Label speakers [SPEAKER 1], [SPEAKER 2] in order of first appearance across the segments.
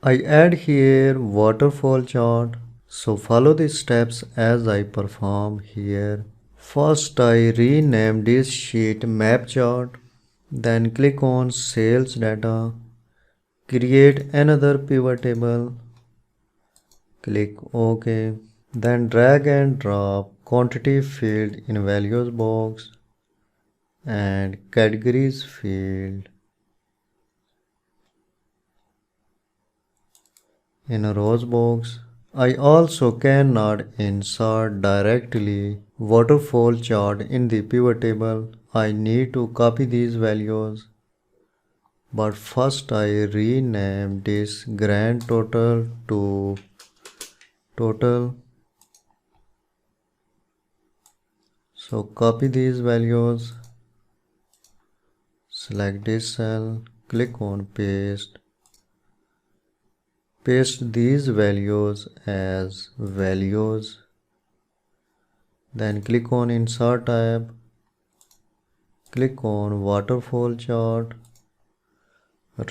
[SPEAKER 1] I add here waterfall chart. So follow the steps as I perform here. First I rename this sheet map chart. Then click on sales data. Create another pivot table. Click OK. Then drag and drop quantity field in values box and categories field in a rows box. I also cannot insert directly waterfall chart in the pivot table. I need to copy these values. But first I rename this grand total to total. So copy these values. Select this cell. Click on paste. Paste these values as values. Then click on Insert tab. Click on Waterfall chart.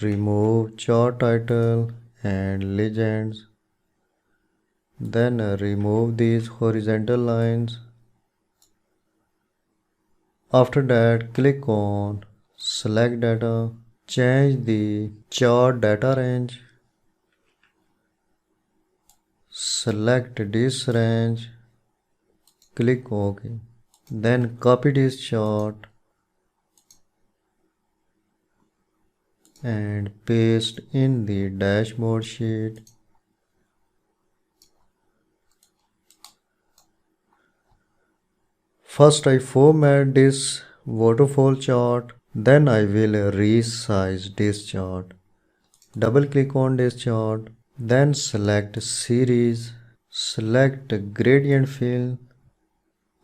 [SPEAKER 1] Remove chart title and legends. Then remove these horizontal lines. After that, click on Select Data. Change the chart data range. Select this range. Click OK. Then copy this chart and paste in the dashboard sheet. First I format this waterfall chart, then I will resize this chart. Double click on this chart, then select series, select gradient fill.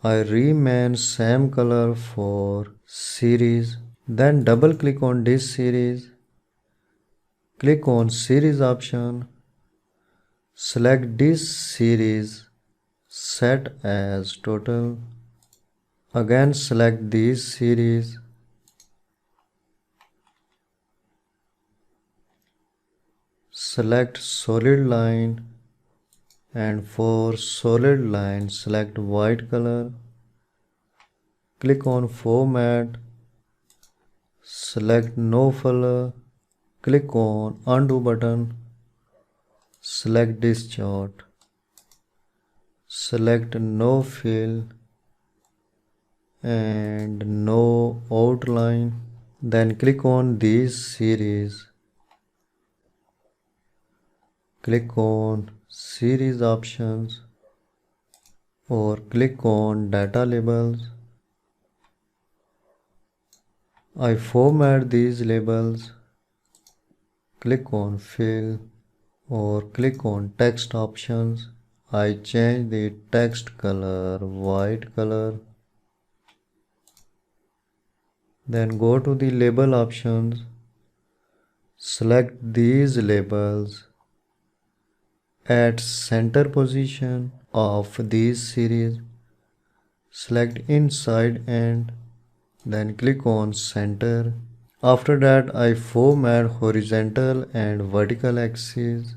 [SPEAKER 1] I remain same color for series, then double click on this series. Click on series option, select this series, set as total. Again select this series. Select solid line and for solid line select white color. Click on format. Select no color. Click on undo button. Select this chart. Select no fill and no outline. Then click on this series. Click on series options or click on data labels. I format these labels. Click on fill or click on text options. I change the text color white color. Then go to the label options. Select these labels at center position of this series. Select inside and then click on center. After that I format horizontal and vertical axes.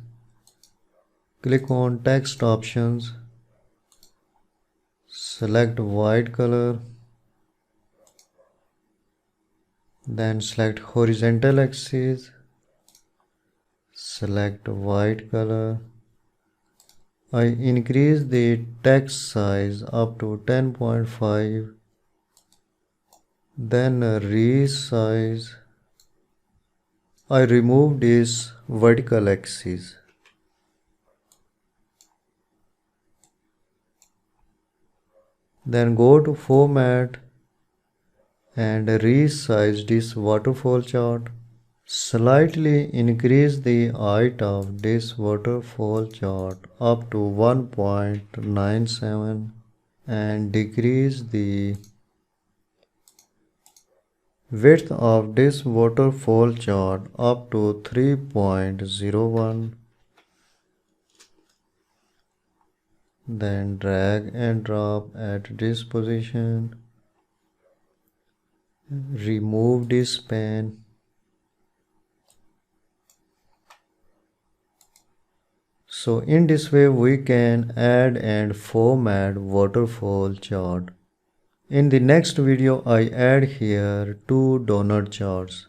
[SPEAKER 1] Click on text options. Select white color. Then select horizontal axis. Select white color. I increase the text size up to 10.5. Then resize. I remove this vertical axis. Then go to format and resize this waterfall chart. Slightly increase the height of this waterfall chart up to 1.97 and decrease the width of this waterfall chart up to 3.01. Then drag and drop at this position. Remove this pen. So in this way we can add and format waterfall chart. In the next video I add here two donut charts.